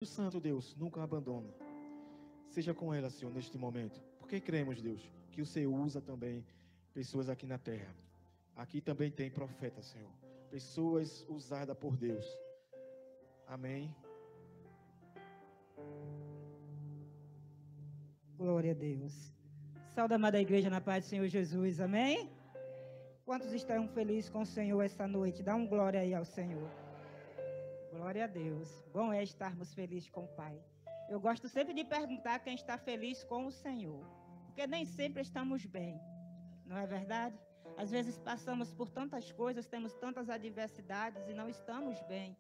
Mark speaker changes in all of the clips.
Speaker 1: O Santo Deus nunca abandona. Seja com ela, Senhor, neste momento. Porque cremos, Deus, que o Senhor usa também pessoas aqui na terra. Aqui também tem profeta, Senhor. Pessoas usadas por Deus. Amém.
Speaker 2: Glória a Deus. Saúde, amada igreja, na paz do Senhor Jesus. Amém? Quantos estão felizes com o Senhor essa noite? Dá um glória aí ao Senhor. Glória a Deus. Bom é estarmos felizes com o Pai. Eu gosto sempre de perguntar quem está feliz com o Senhor. Porque nem sempre estamos bem. Não é verdade? Às vezes passamos por tantas coisas, temos tantas adversidades e não estamos bem.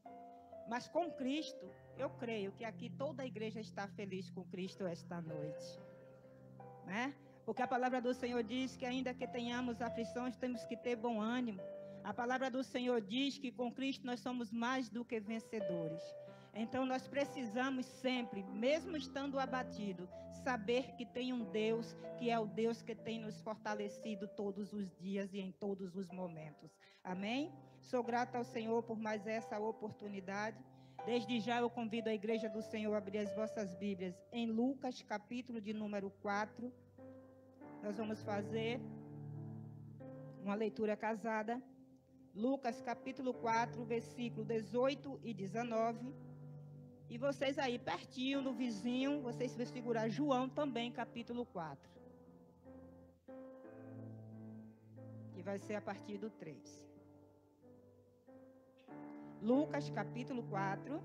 Speaker 2: Mas com Cristo, eu creio que aqui toda a igreja está feliz com Cristo esta noite. Né? Porque a palavra do Senhor diz que ainda que tenhamos aflições, temos que ter bom ânimo. A palavra do Senhor diz que com Cristo nós somos mais do que vencedores. Então nós precisamos sempre, mesmo estando abatido, saber que tem um Deus, que é o Deus que tem nos fortalecido todos os dias e em todos os momentos. Amém? Sou grata ao Senhor por mais essa oportunidade. Desde já eu convido a igreja do Senhor a abrir as vossas Bíblias em Lucas, capítulo de número 4. Nós vamos fazer uma leitura casada. Lucas, capítulo 4, versículo 18 e 19. E vocês aí, pertinho do vizinho, vocês vão segurar João também, capítulo 4. Que vai ser a partir do 3. Lucas, capítulo 4,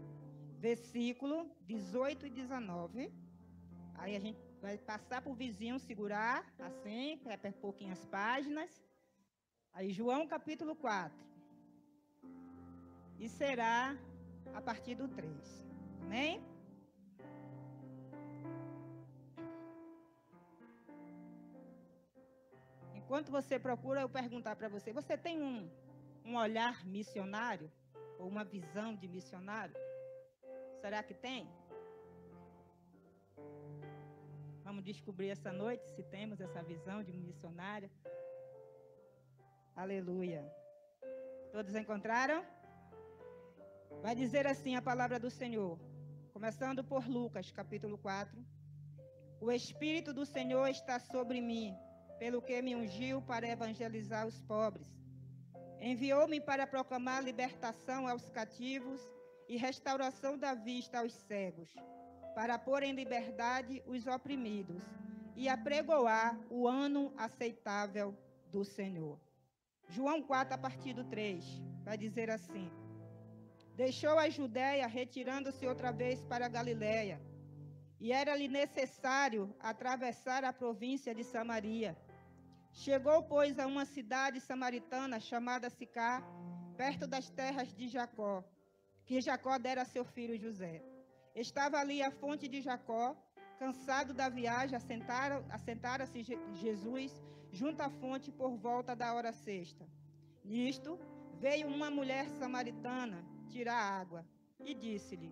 Speaker 2: versículo 18 e 19. Aí a gente vai passar para o vizinho segurar, assim, é per pouquinhas páginas. Aí João, capítulo 4. E será a partir do 3. Amém? Enquanto você procura, eu perguntar para você, você tem um olhar missionário? Ou uma visão de missionário? Será que tem? Vamos descobrir essa noite se temos essa visão de missionário. Aleluia. Todos encontraram? Vai dizer assim a palavra do Senhor, começando por Lucas, capítulo 4. O Espírito do Senhor está sobre mim, pelo que me ungiu para evangelizar os pobres. Enviou-me para proclamar libertação aos cativos e restauração da vista aos cegos, para pôr em liberdade os oprimidos e apregoar o ano aceitável do Senhor. João 4, a partir do 3, vai dizer assim: Deixou a Judéia, retirando-se outra vez para a Galiléia, e era-lhe necessário atravessar a província de Samaria. Chegou, pois, a uma cidade samaritana chamada Sicá, perto das terras de Jacó, que Jacó dera a seu filho José. Estava ali a fonte de Jacó. Cansado da viagem, assentara-se Jesus junto à fonte por volta da hora sexta. Nisto, veio uma mulher samaritana tirar água e disse-lhe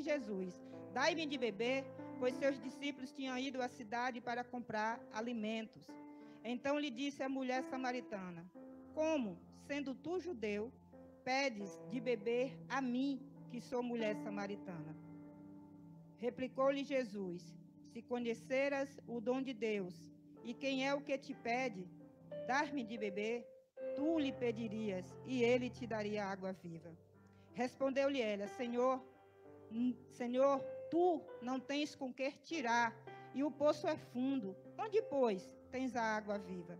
Speaker 2: Jesus, dai-me de beber, pois seus discípulos tinham ido à cidade para comprar alimentos. Então lhe disse a mulher samaritana: Como, sendo tu judeu, pedes de beber a mim, que sou mulher samaritana? Replicou-lhe Jesus: Se conheceras o dom de Deus, e quem é o que te pede, dar-me de beber, tu lhe pedirias, e ele te daria água viva. Respondeu-lhe ela: Senhor, tu não tens com que tirar, e o poço é fundo. Onde, pois, tens a água viva?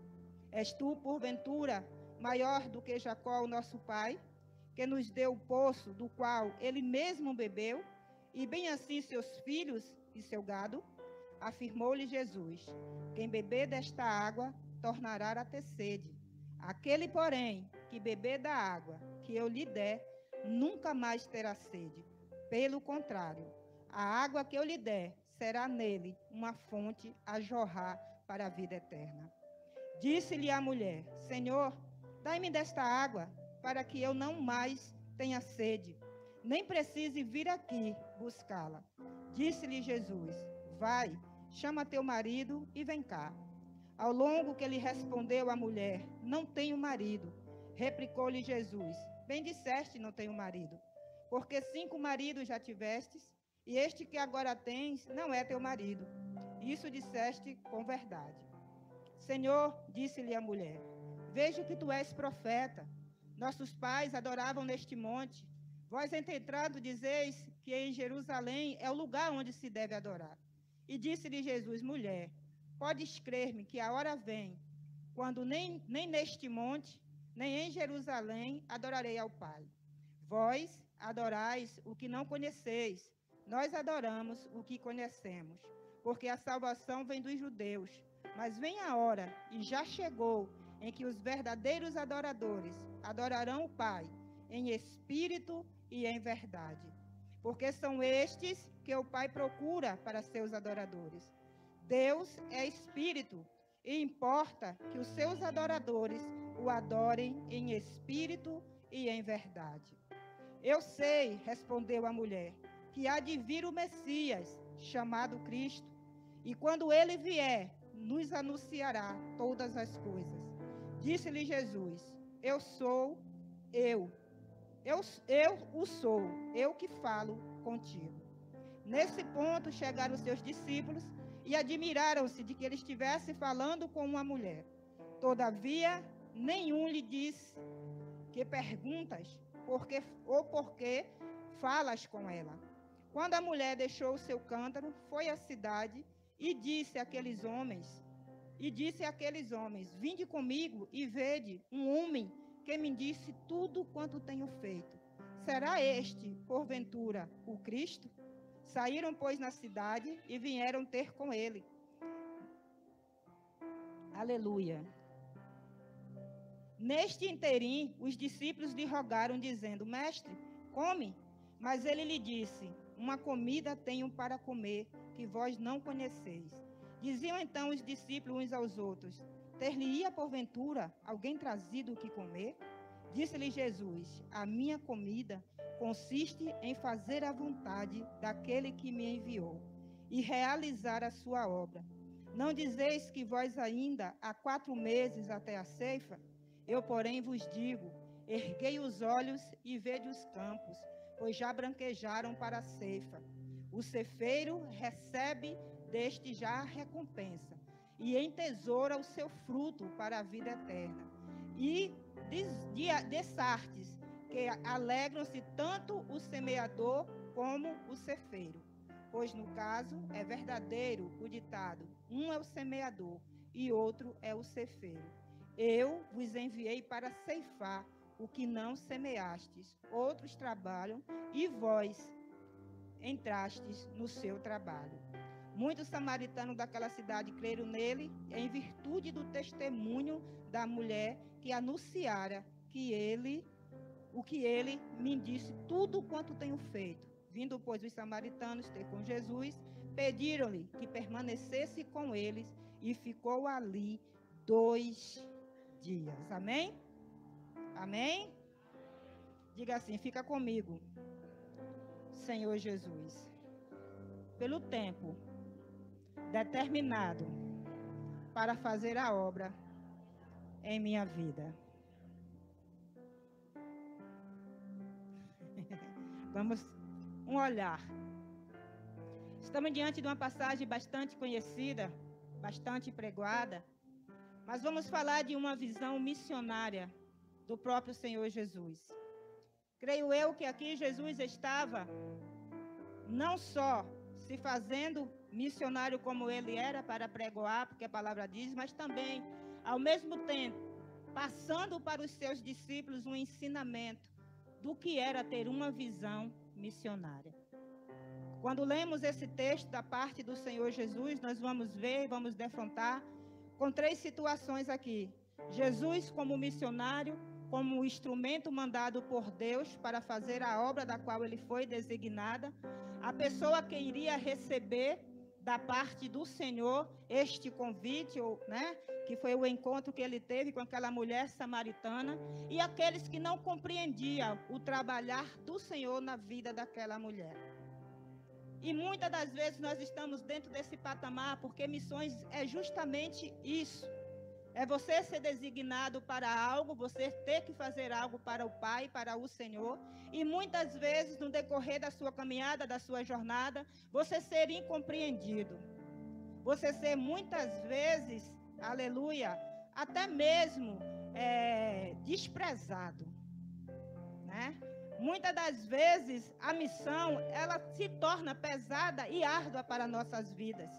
Speaker 2: És tu, porventura, maior do que Jacó, o nosso pai, que nos deu o poço do qual ele mesmo bebeu, e bem assim seus filhos e seu gado? Afirmou-lhe Jesus: Quem beber desta água tornará a ter sede. Aquele, porém, que beber da água que eu lhe der, nunca mais terá sede. Pelo contrário, a água que eu lhe der será nele uma fonte a jorrar para a vida eterna. Disse-lhe a mulher: Senhor, dai-me desta água, para que eu não mais tenha sede, nem precise vir aqui buscá-la. Disse-lhe Jesus: Vai, chama teu marido e vem cá. Ao longo que lhe respondeu a mulher: Não tenho marido. Replicou-lhe Jesus: Bem disseste, não tenho marido, Porque 5 maridos já tivestes, e este que agora tens não é teu marido. Isso disseste com verdade. Senhor, disse-lhe a mulher, vejo que tu és profeta. Nossos pais adoravam neste monte. Vós, entretanto, dizeis que em Jerusalém é o lugar onde se deve adorar. E disse-lhe Jesus, mulher, podes crer-me que a hora vem, quando nem neste monte, nem em Jerusalém adorarei ao Pai. Vós adorais o que não conheceis, nós adoramos o que conhecemos, porque a salvação vem dos judeus. Mas vem a hora, e já chegou, em que os verdadeiros adoradores adorarão o Pai, em espírito e em verdade. Porque são estes que o Pai procura para seus adoradores. Deus é espírito, e importa que os seus adoradores o adorem em espírito e em verdade. Eu sei, respondeu a mulher, que há de vir o Messias, chamado Cristo, e quando ele vier, nos anunciará todas as coisas. Disse-lhe Jesus, eu sou, eu o sou, eu que falo contigo. Nesse ponto chegaram os seus discípulos e admiraram-se de que ele estivesse falando com uma mulher. Todavia, nenhum lhe disse, que perguntas, por que falas com ela? Quando a mulher deixou o seu cântaro, foi à cidade e disse àqueles homens, vinde comigo e vede um homem que me disse tudo quanto tenho feito. Será este, porventura, o Cristo? Saíram, pois, na cidade e vieram ter com ele. Aleluia. Neste interim, os discípulos lhe rogaram, dizendo, mestre, come. Mas ele lhe disse, uma comida tenho para comer, que vós não conheceis. Diziam então os discípulos uns aos outros, ter-lhe-ia porventura alguém trazido o que comer? Disse-lhe Jesus, a minha comida consiste em fazer a vontade daquele que me enviou e realizar a sua obra. Não dizeis que vós ainda há 4 meses até a ceifa? Eu, porém, vos digo, erguei os olhos e vede os campos, pois já branquejaram para a ceifa. O ceifeiro recebe deste já a recompensa, e entesoura o seu fruto para a vida eterna. E dessartes, que alegram-se tanto o semeador como o ceifeiro. Pois, no caso, é verdadeiro o ditado, um é o semeador e outro é o ceifeiro. Eu vos enviei para ceifar o que não semeastes, outros trabalham, e vós entrastes no seu trabalho. Muitos samaritanos daquela cidade creram nele, em virtude do testemunho da mulher que anunciara o que ele me disse, tudo quanto tenho feito. Vindo, pois, os samaritanos ter com Jesus, pediram-lhe que permanecesse com eles, e ficou ali 2 dias. Amém? Amém? Diga assim, fica comigo, Senhor Jesus, pelo tempo determinado para fazer a obra em minha vida. Vamos um olhar. Estamos diante de uma passagem bastante conhecida, bastante pregoada, mas vamos falar de uma visão missionária do próprio Senhor Jesus. Creio eu que aqui Jesus estava não só se fazendo missionário como ele era para pregoar, porque a palavra diz, mas também, ao mesmo tempo, passando para os seus discípulos um ensinamento do que era ter uma visão missionária. Quando lemos esse texto da parte do Senhor Jesus, nós vamos ver, vamos defrontar com 3 situações aqui. Jesus como missionário, como instrumento mandado por Deus para fazer a obra da qual ele foi designada, a pessoa que iria receber da parte do Senhor este convite, que foi o encontro que ele teve com aquela mulher samaritana, e aqueles que não compreendiam o trabalhar do Senhor na vida daquela mulher. E muitas das vezes nós estamos dentro desse patamar, porque missões é justamente isso. É você ser designado para algo, você ter que fazer algo para o Pai, para o Senhor. E muitas vezes, no decorrer da sua caminhada, da sua jornada, você ser incompreendido. Você ser muitas vezes, aleluia, até mesmo desprezado, né? Muitas das vezes a missão ela se torna pesada e árdua para nossas vidas.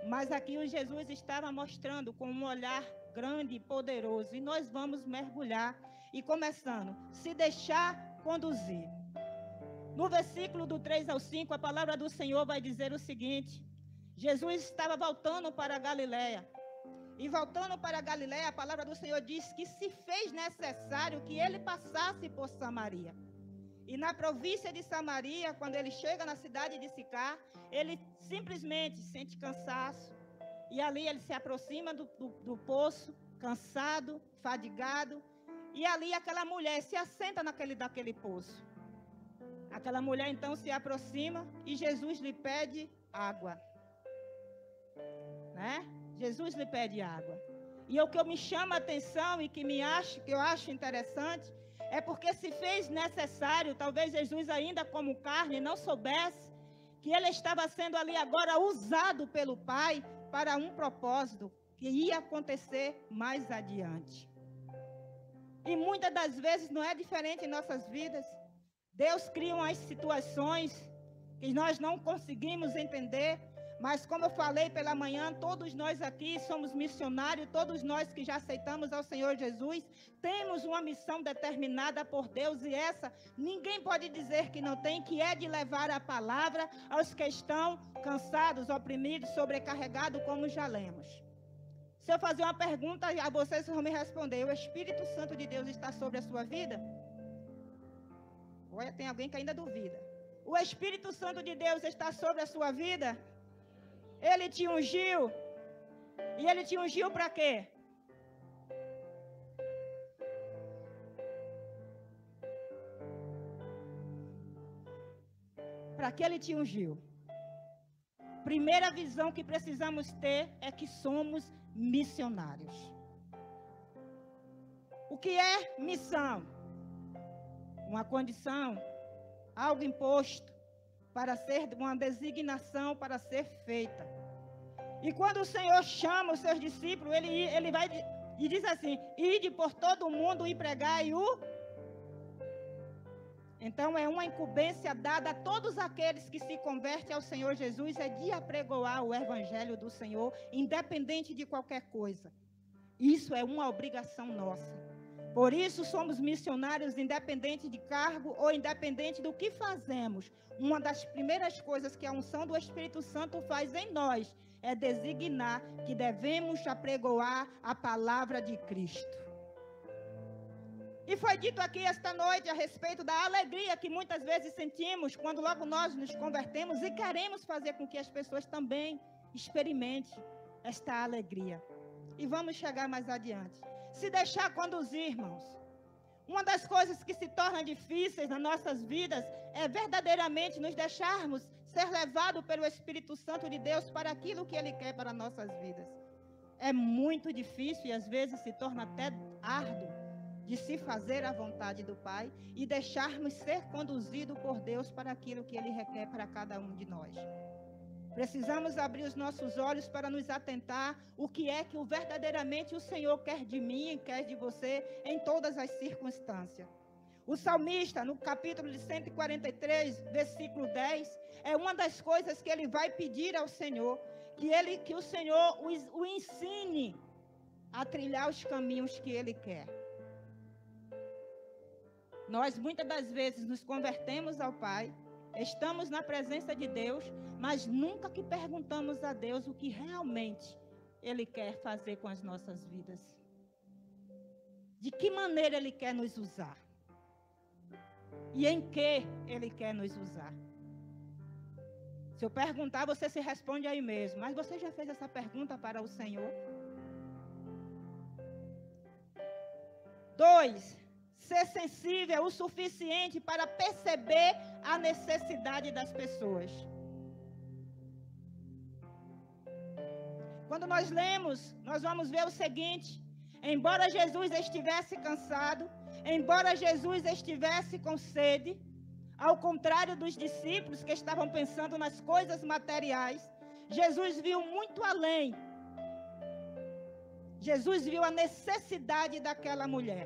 Speaker 2: Mas aqui o Jesus estava mostrando com um olhar grande e poderoso. E nós vamos mergulhar e começando, se deixar conduzir. No versículo do 3 ao 5, a palavra do Senhor vai dizer o seguinte: Jesus estava voltando para a Galileia. E voltando para a Galileia, a palavra do Senhor diz que se fez necessário que ele passasse por Samaria. E na província de Samaria, quando ele chega na cidade de Sicar, ele simplesmente sente cansaço. E ali ele se aproxima do poço, cansado, fadigado. E ali aquela mulher se assenta daquele poço. Aquela mulher então se aproxima e Jesus lhe pede água. Né? Jesus lhe pede água. E o que me chama a atenção e que eu acho interessante é porque se fez necessário, talvez Jesus ainda como carne não soubesse que ele estava sendo ali agora usado pelo Pai para um propósito que ia acontecer mais adiante. E muitas das vezes não é diferente em nossas vidas. Deus cria umas situações que nós não conseguimos entender. Mas como eu falei pela manhã, todos nós aqui somos missionários, todos nós que já aceitamos ao Senhor Jesus, temos uma missão determinada por Deus e essa ninguém pode dizer que não tem, que é de levar a palavra aos que estão cansados, oprimidos, sobrecarregados, como já lemos. Se eu fazer uma pergunta a vocês vão me responder: o Espírito Santo de Deus está sobre a sua vida? Olha, tem alguém que ainda duvida. O Espírito Santo de Deus está sobre a sua vida? Ele te ungiu. E ele te ungiu para quê? Para que ele te ungiu? Primeira visão que precisamos ter é que somos missionários. O que é missão? Uma condição, algo imposto para ser uma designação para ser feita. E quando o Senhor chama os seus discípulos, ele vai e diz assim: ide por todo o mundo e pregai o. Então é uma incumbência dada a todos aqueles que se convertem ao Senhor Jesus, é de apregoar o evangelho do Senhor, independente de qualquer coisa. Isso é uma obrigação nossa. Por isso somos missionários independente de cargo ou independente do que fazemos. Uma das primeiras coisas que a unção do Espírito Santo faz em nós é designar que devemos apregoar a palavra de Cristo. E foi dito aqui esta noite a respeito da alegria que muitas vezes sentimos quando logo nós nos convertemos e queremos fazer com que as pessoas também experimentem esta alegria. E vamos chegar mais adiante. Se deixar conduzir, irmãos. Uma das coisas que se torna difíceis nas nossas vidas é verdadeiramente nos deixarmos ser levados pelo Espírito Santo de Deus para aquilo que Ele quer para nossas vidas. É muito difícil e às vezes se torna até árduo de se fazer a vontade do Pai e deixarmos ser conduzidos por Deus para aquilo que Ele requer para cada um de nós. Precisamos abrir os nossos olhos para nos atentar o que é que verdadeiramente o Senhor quer de mim e quer de você em todas as circunstâncias. O salmista, no capítulo de 143, versículo 10, é uma das coisas que ele vai pedir ao Senhor, que o Senhor o ensine a trilhar os caminhos que Ele quer. Nós muitas das vezes nos convertemos ao Pai, estamos na presença de Deus, mas nunca que perguntamos a Deus o que realmente Ele quer fazer com as nossas vidas. De que maneira Ele quer nos usar? E em que Ele quer nos usar? Se eu perguntar, você se responde aí mesmo. Mas você já fez essa pergunta para o Senhor? 2. Ser sensível o suficiente para perceber a necessidade das pessoas. Quando nós lemos, nós vamos ver o seguinte: embora Jesus estivesse cansado, embora Jesus estivesse com sede, ao contrário dos discípulos que estavam pensando nas coisas materiais, Jesus viu muito além. Jesus viu a necessidade daquela mulher.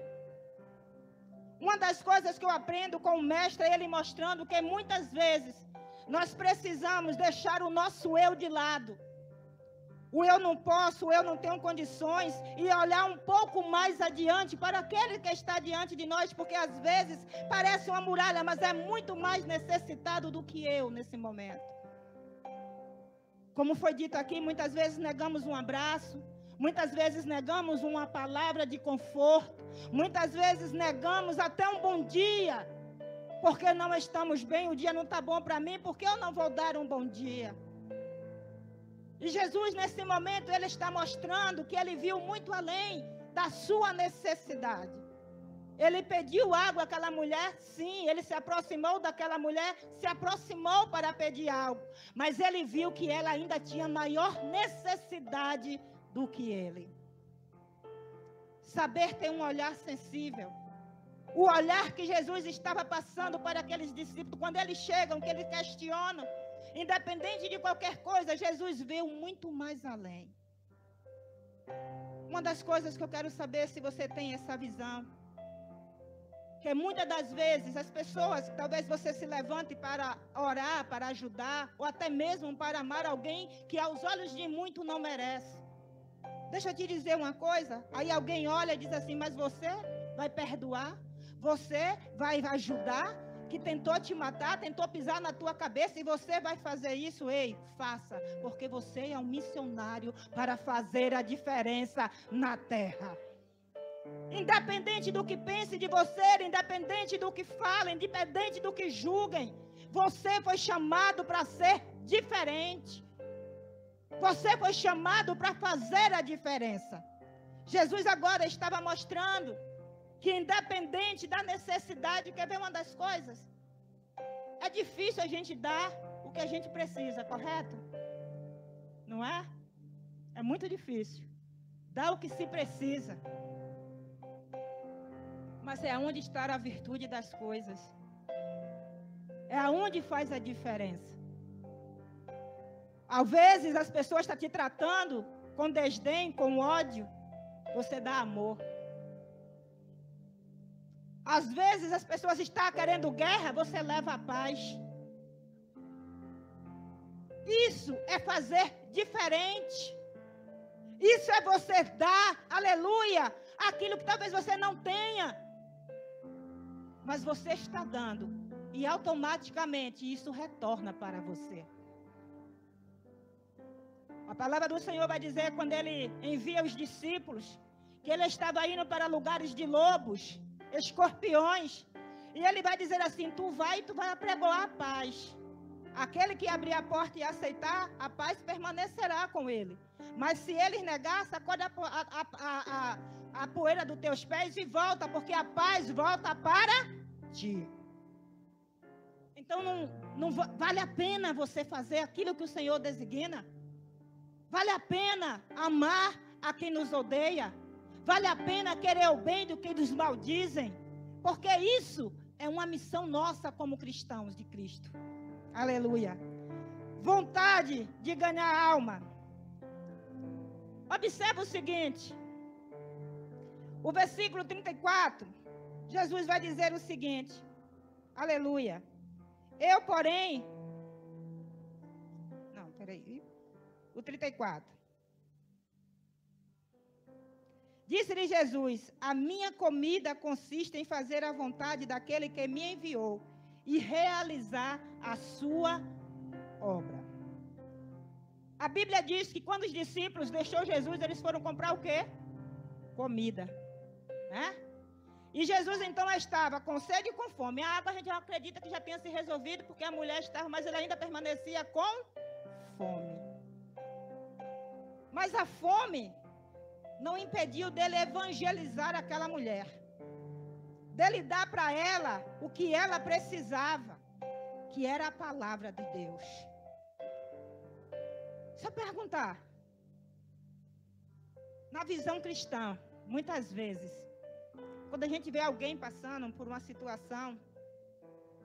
Speaker 2: Uma das coisas que eu aprendo com o mestre é ele mostrando que muitas vezes nós precisamos deixar o nosso eu de lado. O eu não posso, o eu não tenho condições, e olhar um pouco mais adiante para aquele que está diante de nós, porque às vezes parece uma muralha, mas é muito mais necessitado do que eu nesse momento. Como foi dito aqui, muitas vezes negamos um abraço, muitas vezes negamos uma palavra de conforto, muitas vezes negamos até um bom dia, porque não estamos bem, o dia não está bom para mim, porque eu não vou dar um bom dia. E Jesus, nesse momento, ele está mostrando que ele viu muito além da sua necessidade. Ele pediu água àquela mulher, sim, ele se aproximou daquela mulher, se aproximou para pedir algo. Mas ele viu que ela ainda tinha maior necessidade do que ele. Saber ter um olhar sensível. O olhar que Jesus estava passando para aqueles discípulos, quando eles chegam, que eles questionam, independente de qualquer coisa, Jesus viu muito mais além. Uma das coisas que eu quero saber se você tem essa visão, que muitas das vezes as pessoas, talvez você se levante para orar, para ajudar, ou até mesmo para amar alguém que aos olhos de muito não merece. Deixa eu te dizer uma coisa, aí alguém olha e diz assim, mas você vai perdoar? Você vai ajudar? Que tentou te matar, tentou pisar na tua cabeça e você vai fazer isso? Ei, faça, porque você é um missionário para fazer a diferença na terra. Independente do que pense de você, independente do que falem, independente do que julguem, você foi chamado para ser diferente. Você foi chamado para fazer a diferença. Jesus agora estava mostrando que independente da necessidade, quer ver uma das coisas? É difícil a gente dar o que a gente precisa, correto? Não é? É muito difícil. Dar o que se precisa. Mas é aonde está a virtude das coisas. É aonde faz a diferença. Às vezes as pessoas estão te tratando com desdém, com ódio. Você dá amor. Às vezes as pessoas estão querendo guerra, você leva a paz. Isso é fazer diferente. Isso é você dar, aleluia, aquilo que talvez você não tenha. Mas você está dando. E automaticamente isso retorna para você. A palavra do Senhor vai dizer, quando ele envia os discípulos, que ele estava indo para lugares de lobos, escorpiões, e ele vai dizer assim, tu vai apregoar a paz. Aquele que abrir a porta e aceitar, a paz permanecerá com ele. Mas se eles negar, sacode a poeira dos teus pés e volta, porque a paz volta para ti. Então não vale a pena você fazer aquilo que o Senhor designa. Vale a pena amar a quem nos odeia. Vale a pena querer o bem do que nos maldizem. Porque isso é uma missão nossa como cristãos de Cristo. Aleluia. Vontade de ganhar alma. Observa o seguinte. O versículo 34. Jesus vai dizer o seguinte. Aleluia. Eu, porém... Não, peraí. O 34. Disse-lhe Jesus, a minha comida consiste em fazer a vontade daquele que me enviou e realizar a sua obra. A Bíblia diz que quando os discípulos deixou Jesus, eles foram comprar o quê? Comida. Né? E Jesus então estava com sede e com fome. A água a gente já acredita que já tinha se resolvido, porque a mulher estava, mas ele ainda permanecia com fome. Mas a fome não impediu dele evangelizar aquela mulher. Dele dar para ela o que ela precisava, que era a palavra de Deus. Só perguntar. Na visão cristã, muitas vezes, quando a gente vê alguém passando por uma situação,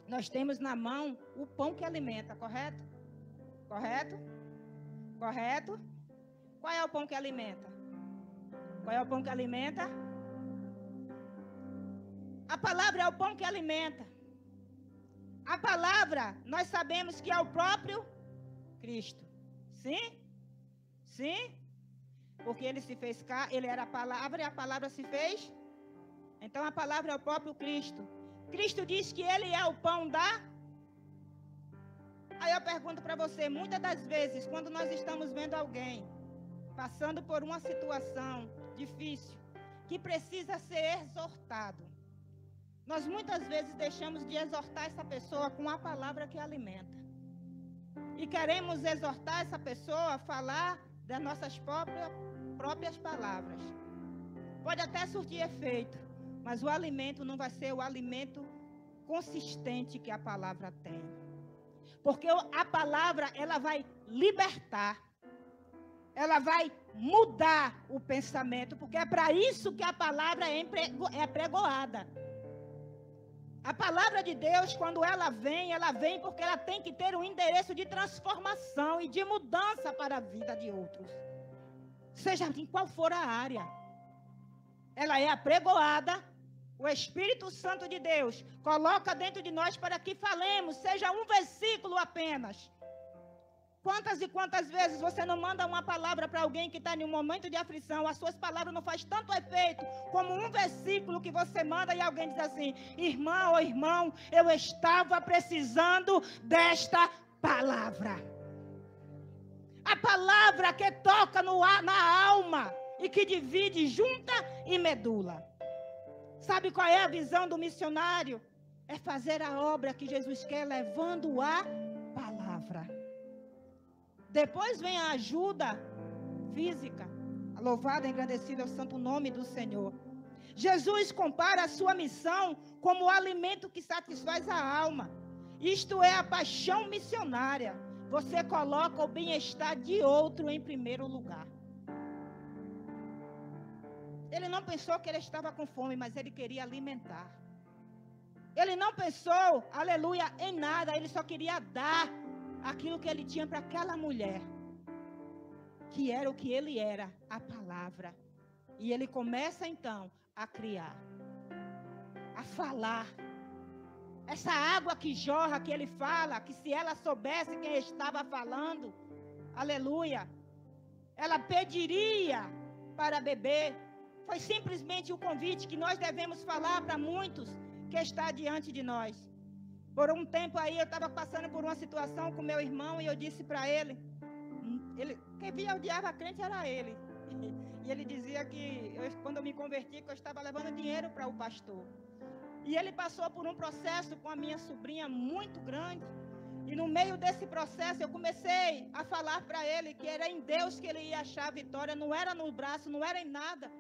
Speaker 2: nós temos na mão o pão que alimenta, correto? Correto? Correto? Qual é o pão que alimenta? Qual é o pão que alimenta? A palavra é o pão que alimenta. A palavra, nós sabemos que é o próprio Cristo. Sim? Sim? Porque ele se fez cá, ele era a palavra e a palavra se fez. Então a palavra é o próprio Cristo. Cristo diz que ele é o pão da... Aí eu pergunto para você, muitas das vezes, quando nós estamos vendo alguém passando por uma situação difícil, que precisa ser exortado, nós muitas vezes deixamos de exortar essa pessoa com a palavra que alimenta. E queremos exortar essa pessoa a falar das nossas próprias palavras. Pode até surtir efeito, mas o alimento não vai ser o alimento consistente que a palavra tem. Porque a palavra, ela vai libertar. Ela vai mudar o pensamento, porque é para isso que a palavra é pregoada. A palavra de Deus, quando ela vem porque ela tem que ter um endereço de transformação e de mudança para a vida de outros. Seja em qual for a área. Ela é apregoada. O Espírito Santo de Deus coloca dentro de nós para que falemos, seja um versículo apenas. Quantas e quantas vezes você não manda uma palavra para alguém que está em um momento de aflição, as suas palavras não fazem tanto efeito como um versículo que você manda e alguém diz assim, irmã ou irmão, eu estava precisando desta palavra. A palavra que toca na alma e que divide junta e medula. Sabe qual é a visão do missionário? É fazer a obra que Jesus quer, levando a palavra. Depois vem a ajuda física. Louvado e agradecido é o santo nome do Senhor. Jesus compara a sua missão como o alimento que satisfaz a alma. Isto é a paixão missionária. Você coloca o bem-estar de outro em primeiro lugar. Ele não pensou que ele estava com fome, mas ele queria alimentar. Ele não pensou, aleluia, em nada. Ele só queria dar aquilo que ele tinha para aquela mulher, que era o que ele era, a palavra. E ele começa então a criar, a falar. Essa água que jorra, que ele fala, que se ela soubesse quem estava falando, aleluia, ela pediria para beber. Foi simplesmente o convite que nós devemos falar para muitos que está diante de nós. Por um tempo aí eu estava passando por uma situação com meu irmão e eu disse para ele, quem via odiava crente era ele. E ele dizia que quando eu me converti, que eu estava levando dinheiro para o pastor. E ele passou por um processo com a minha sobrinha muito grande. E no meio desse processo eu comecei a falar para ele que era em Deus que ele ia achar a vitória. Não era no braço, não era em nada.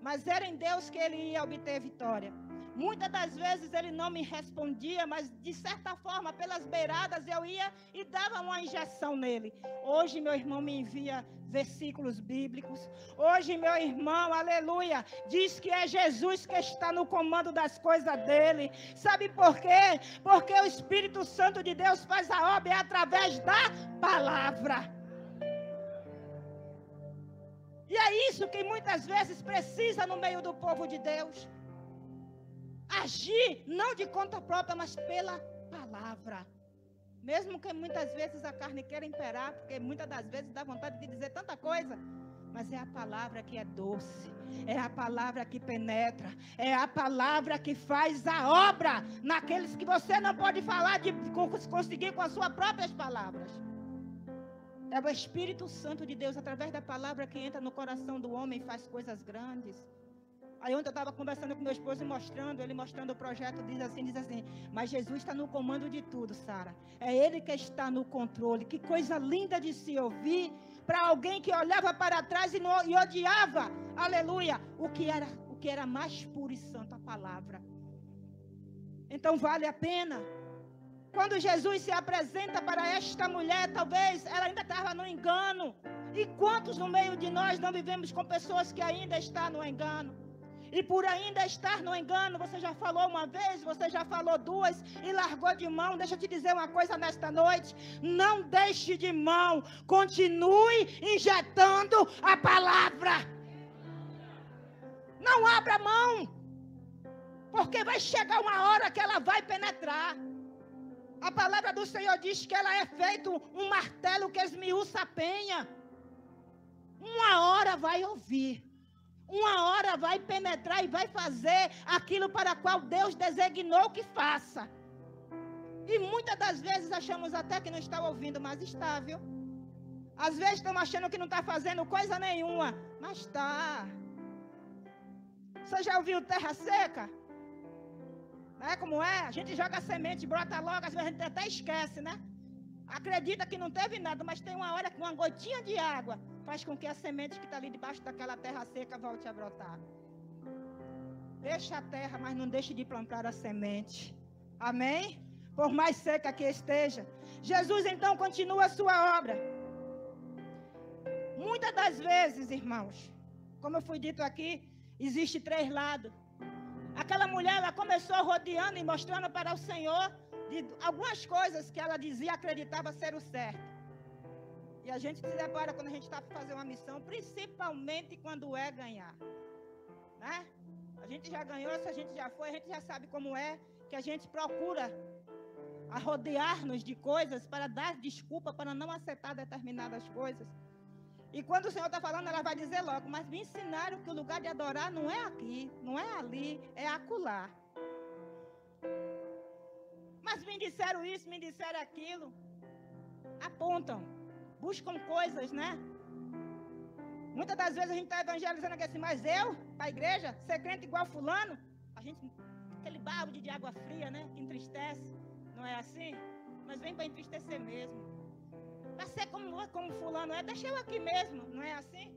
Speaker 2: Mas era em Deus que ele ia obter vitória. Muitas das vezes ele não me respondia, mas de certa forma, pelas beiradas, eu ia e dava uma injeção nele. Hoje meu irmão me envia versículos bíblicos. Hoje meu irmão, aleluia, diz que é Jesus que está no comando das coisas dele. Sabe por quê? Porque o Espírito Santo de Deus faz a obra através da palavra. E é isso que muitas vezes precisa no meio do povo de Deus. Agir não de conta própria, mas pela palavra. Mesmo que muitas vezes a carne queira imperar, porque muitas das vezes dá vontade de dizer tanta coisa. Mas é a palavra que é doce, é a palavra que penetra, é a palavra que faz a obra naqueles que você não pode falar de conseguir com as suas próprias palavras. É o Espírito Santo de Deus, através da palavra, que entra no coração do homem e faz coisas grandes. Aí ontem eu estava conversando com meu esposo e ele mostrando o projeto, diz assim, mas Jesus está no comando de tudo, Sara. É Ele que está no controle. Que coisa linda de se ouvir para alguém que olhava para trás e odiava, aleluia, o que era mais puro e santo, a palavra. Então vale a pena. Quando Jesus se apresenta para esta mulher, talvez ela ainda estava no engano. E quantos no meio de nós não vivemos com pessoas que ainda estão no engano? E por ainda estar no engano, você já falou uma vez, você já falou duas e largou de mão. Deixa eu te dizer uma coisa nesta noite. Não deixe de mão. Continue injetando a palavra. Não abra mão. Porque vai chegar uma hora que ela vai penetrar. A palavra do Senhor diz que ela é feito um martelo que esmiuça a penha. Uma hora vai ouvir. Uma hora vai penetrar e vai fazer aquilo para o qual Deus designou que faça. E muitas das vezes achamos até que não está ouvindo, mas está, viu? Às vezes estamos achando que não está fazendo coisa nenhuma, mas está. Você já ouviu terra seca? Não é como é? A gente joga semente, brota logo, às vezes a gente até esquece, né? Acredita que não teve nada, mas tem uma hora que uma gotinha de água faz com que a semente que está ali debaixo daquela terra seca volte a brotar. Deixa a terra, mas não deixe de plantar a semente. Amém? Por mais seca que esteja. Jesus então continua a sua obra. Muitas das vezes, irmãos, como eu fui dito aqui, existe 3 lados. Aquela mulher, ela começou rodeando e mostrando para o Senhor de algumas coisas que ela dizia, acreditava ser o certo. E a gente se depara quando a gente está para fazer uma missão, principalmente quando é ganhar. Né? A gente já ganhou, se a gente já foi, a gente já sabe como é, que a gente procura rodear-nos de coisas para dar desculpa, para não aceitar determinadas coisas. E quando o Senhor está falando, ela vai dizer logo, mas me ensinaram que o lugar de adorar não é aqui, não é ali, é acolá. Mas me disseram isso, me disseram aquilo. Apontam, buscam coisas, né? Muitas das vezes a gente está evangelizando aqui assim, mas eu, para a igreja, ser crente igual fulano, a gente, aquele balde de água fria, né? Que entristece, não é assim? Mas vem para entristecer mesmo. Para ser como fulano é, deixa eu aqui mesmo, não é assim?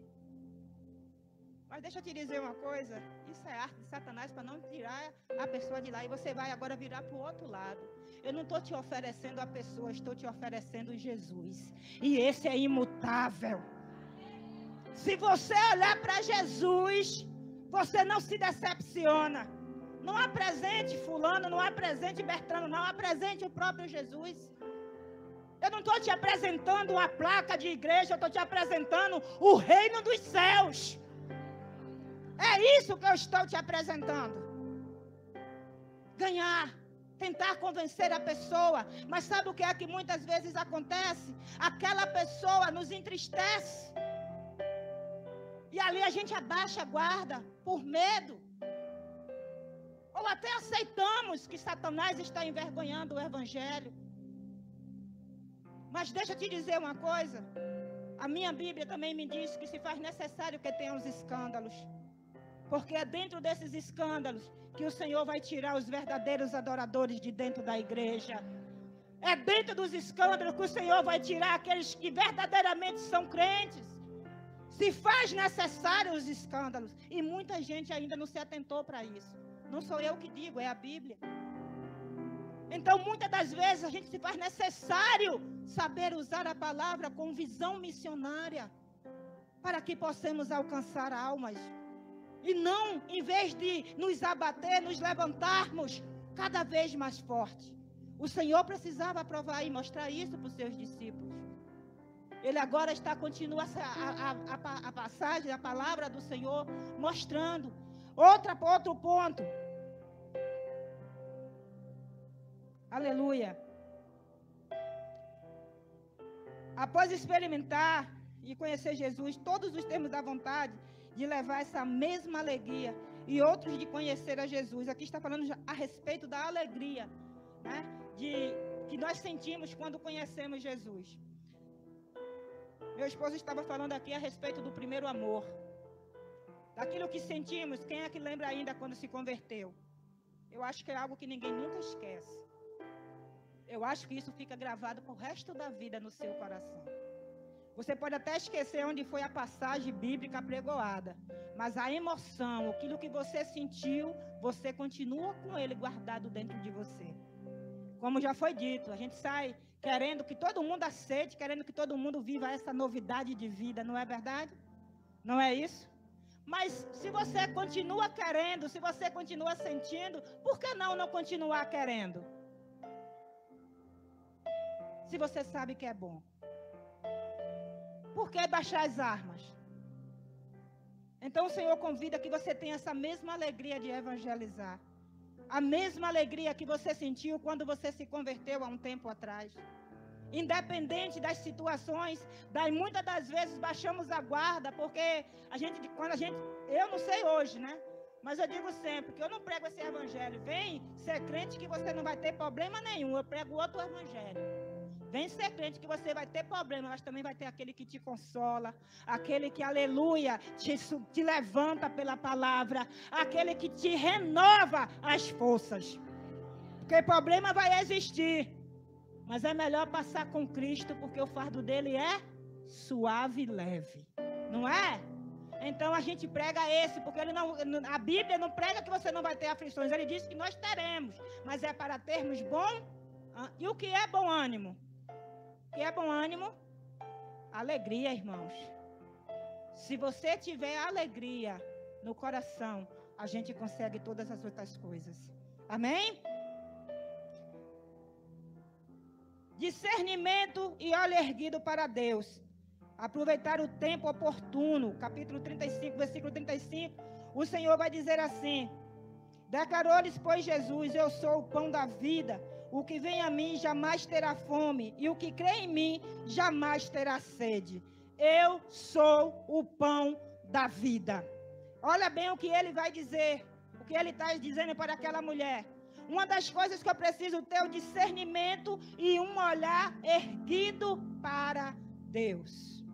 Speaker 2: Mas deixa eu te dizer uma coisa, isso é arte de Satanás para não tirar a pessoa de lá. E você vai agora virar para o outro lado. Eu não estou te oferecendo a pessoa, estou te oferecendo Jesus. E esse é imutável. Se você olhar para Jesus, você não se decepciona. Não apresente fulano, não apresente Bertrano, não apresente o próprio Jesus. Eu não estou te apresentando uma placa de igreja, eu estou te apresentando o reino dos céus. É isso que eu estou te apresentando. Ganhar, tentar convencer a pessoa. Mas sabe o que é que muitas vezes acontece? Aquela pessoa nos entristece. E ali a gente abaixa a guarda por medo. Ou até aceitamos que Satanás está envergonhando o evangelho. Mas deixa eu te dizer uma coisa. A minha Bíblia também me diz que se faz necessário que tenha os escândalos. Porque é dentro desses escândalos que o Senhor vai tirar os verdadeiros adoradores de dentro da igreja. É dentro dos escândalos que o Senhor vai tirar aqueles que verdadeiramente são crentes. Se faz necessário os escândalos. E muita gente ainda não se atentou para isso. Não sou eu que digo, é a Bíblia. Então, muitas das vezes, a gente se faz necessário saber usar a palavra com visão missionária, para que possamos alcançar almas. E não, em vez de nos abater, nos levantarmos cada vez mais forte. O Senhor precisava provar e mostrar isso para os seus discípulos. Ele agora continua a passagem, a palavra do Senhor, mostrando. Outro ponto. Aleluia. Após experimentar e conhecer Jesus, todos os temos da vontade de levar essa mesma alegria e outros de conhecer a Jesus. Aqui está falando a respeito da alegria, né, que nós sentimos quando conhecemos Jesus. Meu esposo estava falando aqui a respeito do primeiro amor. Daquilo que sentimos, quem é que lembra ainda quando se converteu? Eu acho que é algo que ninguém nunca esquece. Eu acho que isso fica gravado para o resto da vida no seu coração. Você pode até esquecer onde foi a passagem bíblica apregoada, mas a emoção, aquilo que você sentiu, você continua com ele guardado dentro de você. Como já foi dito, a gente sai querendo que todo mundo aceite, querendo que todo mundo viva essa novidade de vida, não é verdade? Não é isso? Mas se você continua querendo, se você continua sentindo, por que não continuar querendo? Se você sabe que é bom. Por que baixar as armas? Então o Senhor convida que você tenha essa mesma alegria de evangelizar. A mesma alegria que você sentiu quando você se converteu há um tempo atrás. Independente das situações, muitas das vezes baixamos a guarda, porque eu não sei hoje, né? Mas eu digo sempre que eu não prego esse evangelho. Vem ser crente que você não vai ter problema nenhum. Eu prego outro evangelho. Vem ser crente que você vai ter problema, mas também vai ter aquele que te consola, aquele que, aleluia, te levanta pela palavra, aquele que te renova as forças. Porque problema vai existir, mas é melhor passar com Cristo, porque o fardo dele é suave e leve, não é? Então a gente prega esse, porque a Bíblia não prega que você não vai ter aflições, ele diz que nós teremos, mas é para termos bom. E o que é bom ânimo? O que é bom ânimo? Alegria, irmãos. Se você tiver alegria no coração, a gente consegue todas as outras coisas. Amém? Discernimento e olho erguido para Deus. Aproveitar o tempo oportuno. Capítulo 35, versículo 35. O Senhor vai dizer assim: declarou-lhes, pois, Jesus: eu sou o pão da vida. O que vem a mim jamais terá fome, e o que crê em mim jamais terá sede. Eu sou o pão da vida. Olha bem o que ele vai dizer, o que ele está dizendo para aquela mulher. Uma das coisas que eu preciso ter é o discernimento e um olhar erguido para Deus.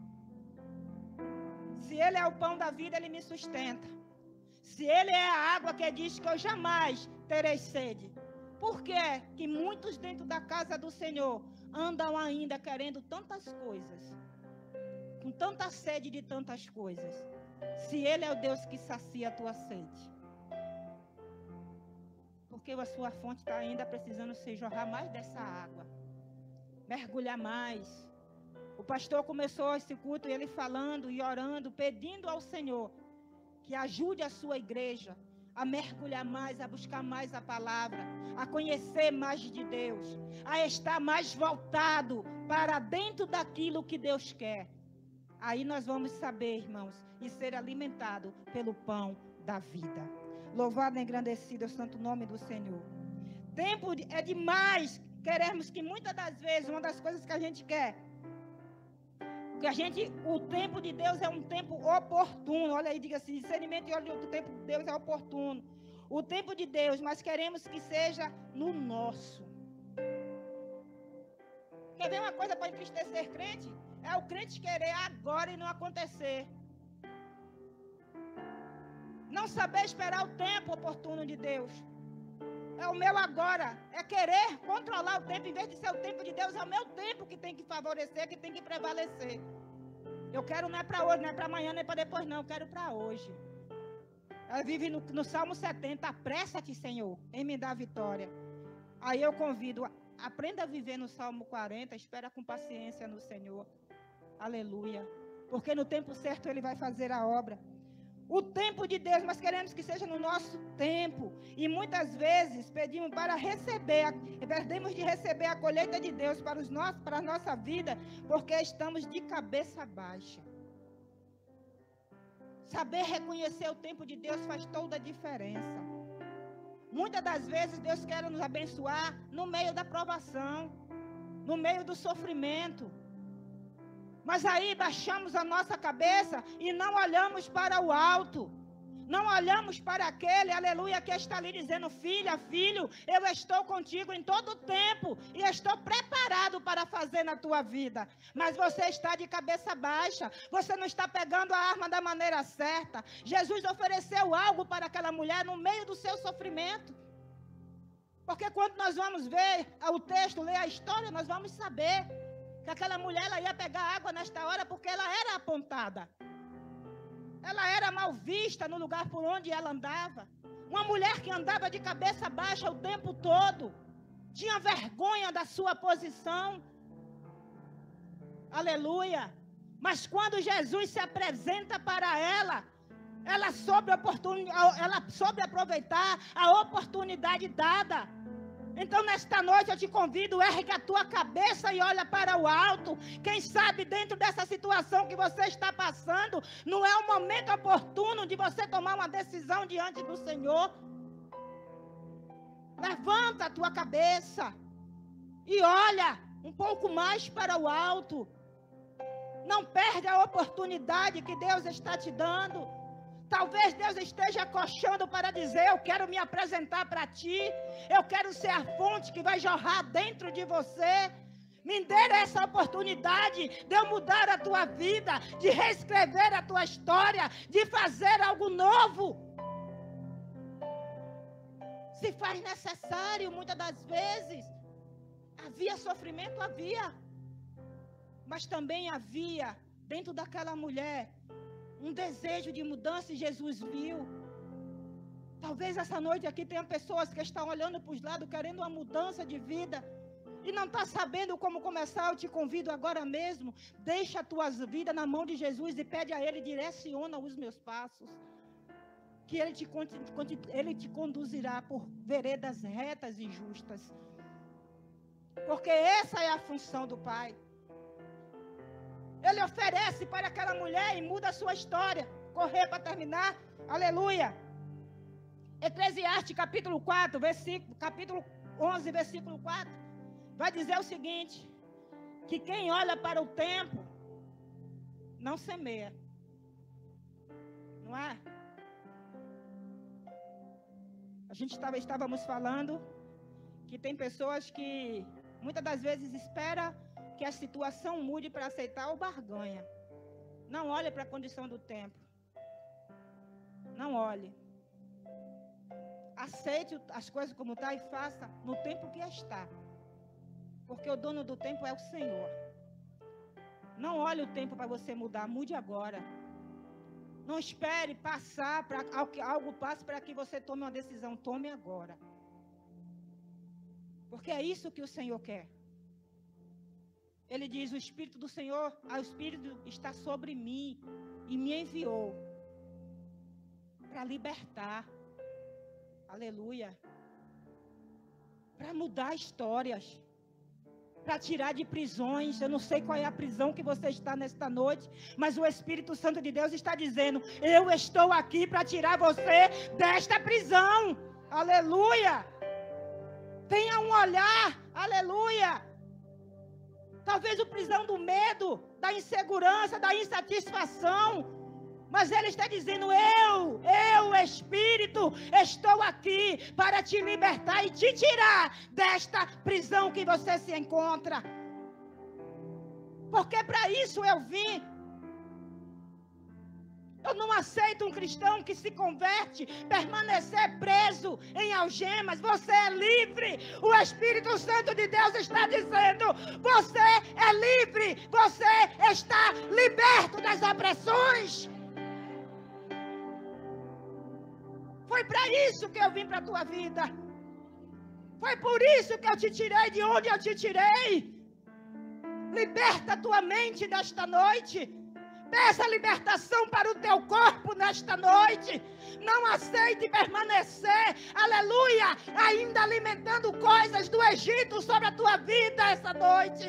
Speaker 2: Se ele é o pão da vida, ele me sustenta. Se ele é a água que diz que eu jamais terei sede. Por que que muitos dentro da casa do Senhor andam ainda querendo tantas coisas? Com tanta sede de tantas coisas. Se ele é o Deus que sacia a tua sede. Porque a sua fonte está ainda precisando se jorrar mais dessa água. Mergulhar mais. O pastor começou esse culto, ele falando e orando, pedindo ao Senhor que ajude a sua igreja a mergulhar mais, a buscar mais a palavra, a conhecer mais de Deus, a estar mais voltado para dentro daquilo que Deus quer. Aí nós vamos saber, irmãos, e ser alimentado pelo pão da vida. Louvado e engrandecido é o santo nome do Senhor. Tempo é demais. Queremos que muitas das vezes, uma das coisas que a gente quer, o tempo de Deus é um tempo oportuno. Olha aí, diga assim: discernimento e olho do tempo de Deus é oportuno. O tempo de Deus, mas queremos que seja no nosso. Quer ver uma coisa para entristecer crente? É o crente querer agora e não acontecer. Não saber esperar o tempo oportuno de Deus. É o meu agora. É querer controlar o tempo. Em vez de ser o tempo de Deus, é o meu tempo que tem que favorecer, que tem que prevalecer. Eu quero não é para hoje, não é para amanhã, nem para depois, não. Eu quero para hoje. Ela vive no Salmo 70. Apressa-te, Senhor, em me dar a vitória. Aí eu convido, aprenda a viver no Salmo 40. Espera com paciência no Senhor. Aleluia. Porque no tempo certo Ele vai fazer a obra. O tempo de Deus, mas queremos que seja no nosso tempo. E muitas vezes pedimos para receber, perdemos de receber a colheita de Deus para a nossa vida, porque estamos de cabeça baixa. Saber reconhecer o tempo de Deus faz toda a diferença. Muitas das vezes Deus quer nos abençoar no meio da provação, no meio do sofrimento. Mas aí baixamos a nossa cabeça e não olhamos para o alto. Não olhamos para aquele, aleluia, que está ali dizendo: filha, filho, eu estou contigo em todo o tempo e estou preparado para fazer na tua vida. Mas você está de cabeça baixa, você não está pegando a arma da maneira certa. Jesus ofereceu algo para aquela mulher no meio do seu sofrimento. Porque quando nós vamos ver o texto, ler a história, nós vamos saber que aquela mulher ela ia pegar água nesta hora porque ela era apontada. Ela era mal vista no lugar por onde ela andava. Uma mulher que andava de cabeça baixa o tempo todo. Tinha vergonha da sua posição. Aleluia. Mas quando Jesus se apresenta para ela soube aproveitar a oportunidade dada. Então, nesta noite, eu te convido, ergue a tua cabeça e olha para o alto. Quem sabe, dentro dessa situação que você está passando, não é o momento oportuno de você tomar uma decisão diante do Senhor. Levanta a tua cabeça e olha um pouco mais para o alto. Não perde a oportunidade que Deus está te dando. Talvez Deus esteja acochando para dizer: eu quero me apresentar para ti. Eu quero ser a fonte que vai jorrar dentro de você. Me dê essa oportunidade de eu mudar a tua vida, de reescrever a tua história, de fazer algo novo. Se faz necessário, muitas das vezes. Havia sofrimento, havia. Mas também havia, dentro daquela mulher, um desejo de mudança, e Jesus viu. Talvez essa noite aqui tenha pessoas que estão olhando para os lados, querendo uma mudança de vida, e não está sabendo como começar. Eu te convido agora mesmo, deixa a tua vida na mão de Jesus e pede a Ele: direciona os meus passos, que Ele te conduzirá por veredas retas e justas. Porque essa é a função do Pai. Ele oferece para aquela mulher e muda a sua história. Correr para terminar. Aleluia. Eclesiastes capítulo 4, capítulo 11, versículo 4. Vai dizer o seguinte: que quem olha para o tempo não semeia. Não é? Estávamos falando que tem pessoas que muitas das vezes esperam que a situação mude para aceitar ou barganha. Não olhe para a condição do tempo. Não olhe. Aceite as coisas como está e faça no tempo que está. Porque o dono do tempo é o Senhor. Não olhe o tempo para você mudar, mude agora. Não espere passar, para algo passe para que você tome uma decisão. Tome agora. Porque é isso que o Senhor quer. Ele diz: o Espírito do Senhor, o Espírito está sobre mim e me enviou para libertar. Aleluia. Para mudar histórias. Para tirar de prisões. Eu não sei qual é a prisão que você está nesta noite, mas o Espírito Santo de Deus está dizendo: eu estou aqui para tirar você desta prisão. Aleluia. Tenha um olhar. Aleluia. Talvez a prisão do medo, da insegurança, da insatisfação. Mas Ele está dizendo: eu, Espírito, estou aqui para te libertar e te tirar desta prisão que você se encontra. Porque para isso eu vim. Eu não aceito um cristão que se converte, permanecer preso em algemas. Você é livre. O Espírito Santo de Deus está dizendo: você é livre. Você está liberto das opressões. Foi para isso que eu vim para a tua vida. Foi por isso que eu te tirei de onde eu te tirei. Liberta a tua mente nesta noite. Peça libertação para o teu corpo nesta noite. Não aceite permanecer, aleluia, ainda alimentando coisas do Egito sobre a tua vida essa noite.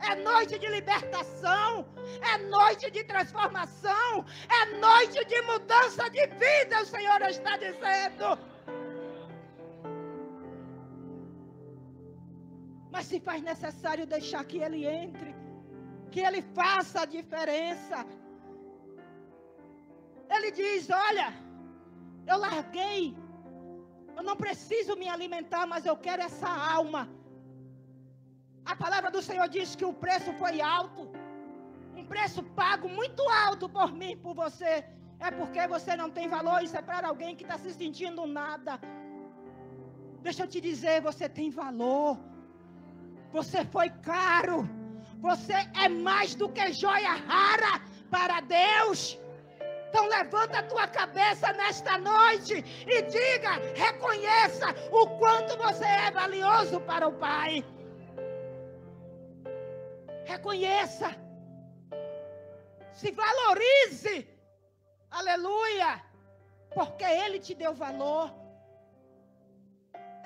Speaker 2: É noite de libertação, é noite de transformação, é noite de mudança de vida, o Senhor está dizendo. Mas se faz necessário deixar que Ele entre, que Ele faça a diferença. Ele diz: olha, eu larguei, eu não preciso me alimentar, mas eu quero essa alma. A palavra do Senhor diz que o preço foi alto, um preço pago muito alto por mim e por você. É porque você não tem valor. Isso é para alguém que está se sentindo nada. Deixa eu te dizer, você tem valor. Você foi caro. Você é mais do que joia rara para Deus. Então levanta a tua cabeça nesta noite e diga, reconheça o quanto você é valioso para o Pai. Reconheça. Se valorize. Aleluia. Porque Ele te deu valor.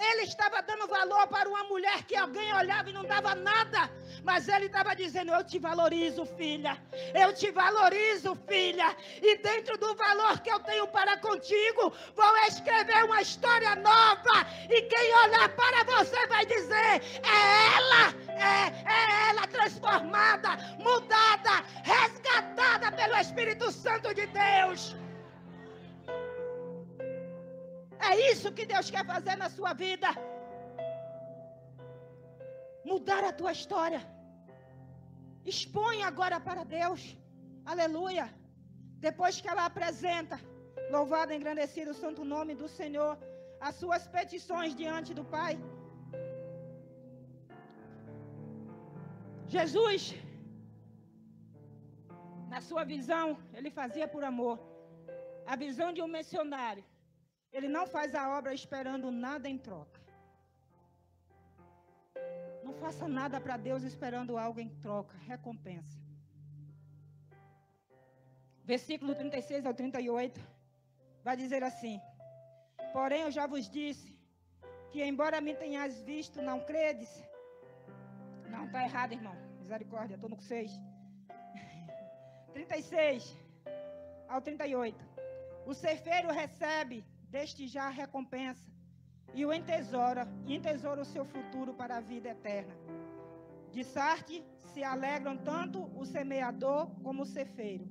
Speaker 2: Ele estava dando valor para uma mulher que alguém olhava e não dava nada. Mas ele estava dizendo, eu te valorizo, filha. Eu te valorizo, filha. E dentro do valor que eu tenho para contigo, vou escrever uma história nova. E quem olhar para você vai dizer, é ela transformada, mudada, resgatada pelo Espírito Santo de Deus. É isso que Deus quer fazer na sua vida. Mudar a tua história. Expõe agora para Deus. Aleluia. Depois que ela apresenta, louvado e engrandecido o santo nome do Senhor, as suas petições diante do Pai. Jesus, na sua visão, ele fazia por amor. A visão de um missionário. Ele não faz a obra esperando nada em troca. Não faça nada para Deus esperando algo em troca, recompensa. Versículo 36 ao 38, vai dizer assim: porém eu já vos disse, que embora me tenhas visto, não credes. Não, está errado, irmão. Misericórdia, estou no 6. 36 ao 38. O ceifeiro recebe deste já a recompensa, e o entesoura o seu futuro para a vida eterna. De Sarte se alegram tanto o semeador como o ceifeiro,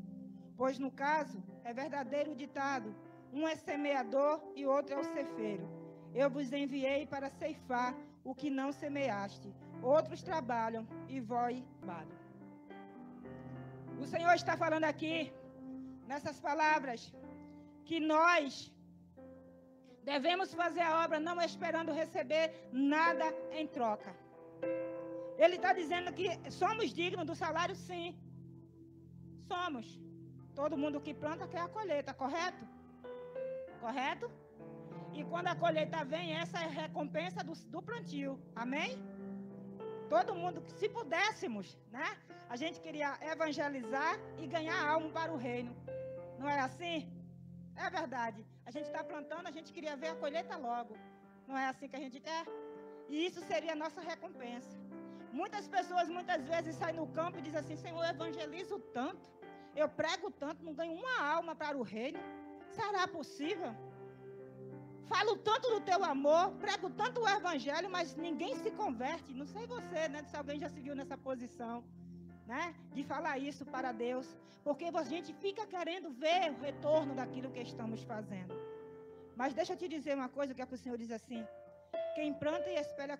Speaker 2: pois no caso é verdadeiro o ditado, um é semeador e outro é o ceifeiro. Eu vos enviei para ceifar o que não semeaste, outros trabalham e vós trabalham. O Senhor está falando aqui, nessas palavras, que nós devemos fazer a obra não esperando receber nada em troca. Ele está dizendo que somos dignos do salário, sim. Somos. Todo mundo que planta quer a colheita, correto? Correto? E quando a colheita vem, essa é a recompensa do plantio. Amém? Todo mundo, se pudéssemos, né? A gente queria evangelizar e ganhar alma para o reino. Não é assim? É verdade. A gente está plantando, a gente queria ver a colheita logo. Não é assim que a gente quer? E isso seria a nossa recompensa. Muitas pessoas, muitas vezes, saem no campo e dizem assim, Senhor, eu evangelizo tanto, eu prego tanto, não ganho uma alma para o reino. Será possível? Falo tanto do teu amor, prego tanto o evangelho, mas ninguém se converte. Não sei você, né? Se alguém já se viu nessa posição, né? De falar isso para Deus. Porque a gente fica querendo ver o retorno daquilo que estamos fazendo. Mas deixa eu te dizer uma coisa, que é que o Senhor diz assim. Quem planta e espera,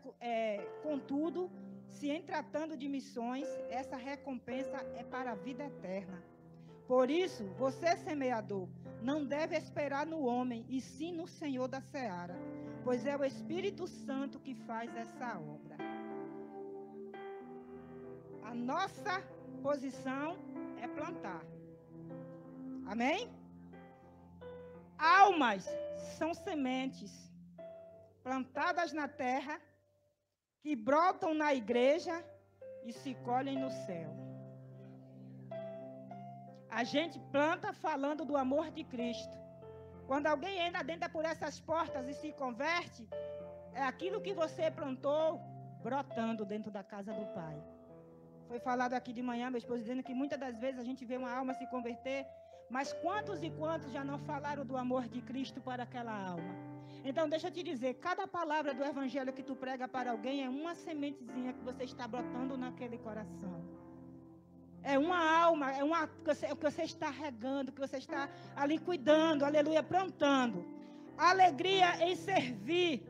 Speaker 2: contudo, se em tratando de missões, essa recompensa é para a vida eterna. Por isso, você, semeador, não deve esperar no homem, e sim no Senhor da seara, pois é o Espírito Santo que faz essa obra. A nossa posição é plantar. Amém? Almas são sementes plantadas na terra, que brotam na igreja e se colhem no céu. A gente planta falando do amor de Cristo. Quando alguém entra por essas portas e se converte, é aquilo que você plantou brotando dentro da casa do Pai. Foi falado aqui de manhã, meu esposo, dizendo que muitas das vezes a gente vê uma alma se converter, mas quantos e quantos já não falaram do amor de Cristo para aquela alma? Então, deixa eu te dizer, cada palavra do evangelho que tu prega para alguém é uma sementezinha que você está brotando naquele coração. É uma alma, é o que você está regando, que você está ali cuidando, aleluia, plantando. Alegria em servir.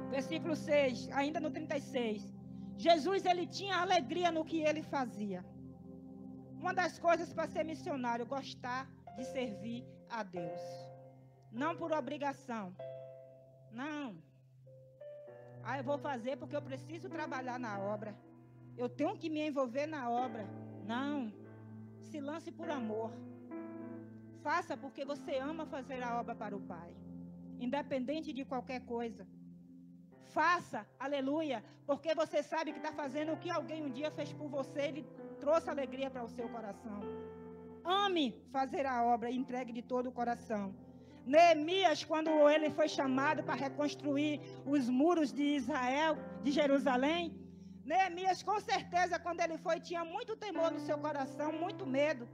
Speaker 2: Versículo 6, ainda no 36. Jesus, ele tinha alegria no que ele fazia. Uma das coisas para ser missionário, gostar de servir a Deus. Não por obrigação. Não. Eu vou fazer porque eu preciso trabalhar na obra. Eu tenho que me envolver na obra. Não. Se lance por amor. Faça porque você ama fazer a obra para o Pai. Independente de qualquer coisa. Faça, aleluia, porque você sabe que está fazendo o que alguém um dia fez por você. trouxe alegria para o seu coração. Ame fazer a obra e entregue de todo o coração. Neemias, quando ele foi chamado para reconstruir os muros de Israel, de Jerusalém, Neemias, com certeza, quando ele foi, tinha muito temor no seu coração, muito medo.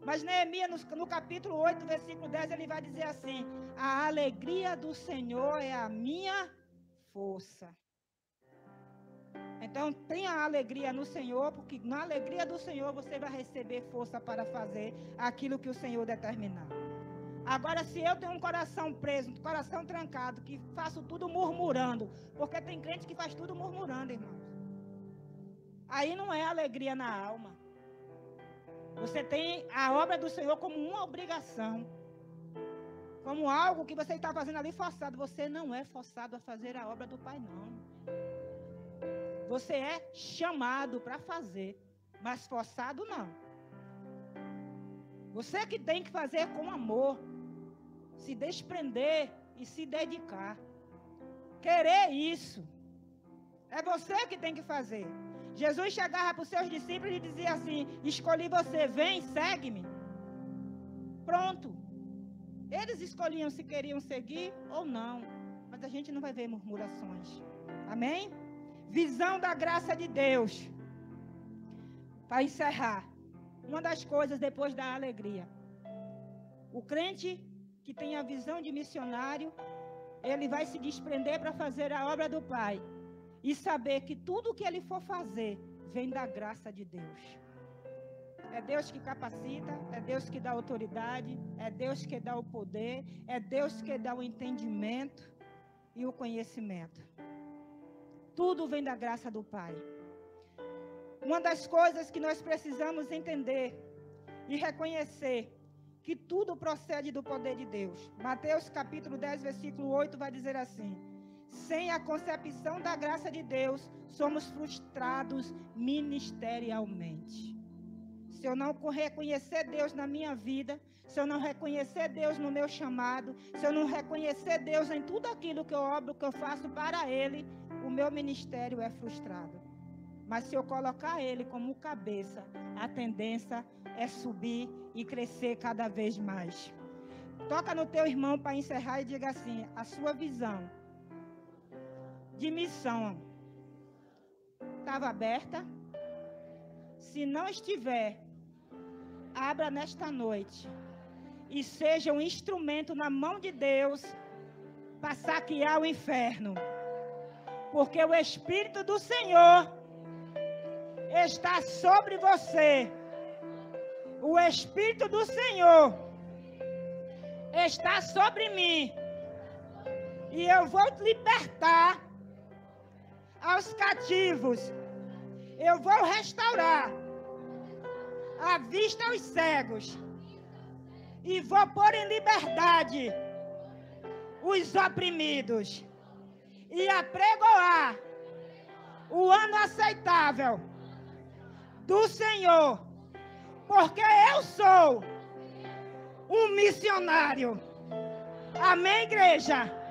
Speaker 2: Mas Neemias, no capítulo 8, versículo 10, ele vai dizer assim: a alegria do Senhor é a minha força. Então, tenha alegria no Senhor, porque na alegria do Senhor você vai receber força para fazer aquilo que o Senhor determinar. Agora, se eu tenho um coração preso, um coração trancado, que faço tudo murmurando, porque tem crente que faz tudo murmurando, irmãos. Aí não é alegria na alma. Você tem a obra do Senhor como uma obrigação, como algo que você está fazendo ali forçado. Você não é forçado a fazer a obra do Pai, não. Você é chamado para fazer, mas forçado não. Você que tem que fazer com amor, se desprender e se dedicar. Querer isso. É você que tem que fazer. Jesus chegava para os seus discípulos e dizia assim: escolhi você, vem, segue-me. Pronto. Eles escolhiam se queriam seguir ou não. Mas a gente não vai ver murmurações. Amém? Visão da graça de Deus. Para encerrar, uma das coisas depois da alegria. O crente que tem a visão de missionário, ele vai se desprender para fazer a obra do Pai. E saber que tudo que ele for fazer vem da graça de Deus. É Deus que capacita, é Deus que dá autoridade, é Deus que dá o poder, é Deus que dá o entendimento e o conhecimento. Tudo vem da graça do Pai. Uma das coisas que nós precisamos entender e reconhecer que tudo procede do poder de Deus. Mateus capítulo 10, versículo 8 vai dizer assim: sem a concepção da graça de Deus, somos frustrados ministerialmente. Se eu não reconhecer Deus na minha vida, se eu não reconhecer Deus no meu chamado, se eu não reconhecer Deus em tudo aquilo que eu obro, que eu faço para Ele, o meu ministério é frustrado. Mas se eu colocar Ele como cabeça, a tendência é subir e crescer cada vez mais. Toca no teu irmão para encerrar e diga assim: a sua visão de missão estava aberta? Se não estiver, abra nesta noite e seja um instrumento na mão de Deus para saquear o inferno, porque o Espírito do Senhor está sobre você. O Espírito do Senhor está sobre mim, e eu vou te libertar aos cativos. Eu vou restaurar a vista aos cegos e vou pôr em liberdade os oprimidos e apregoar o ano aceitável do Senhor, porque eu sou um missionário. Amém, igreja?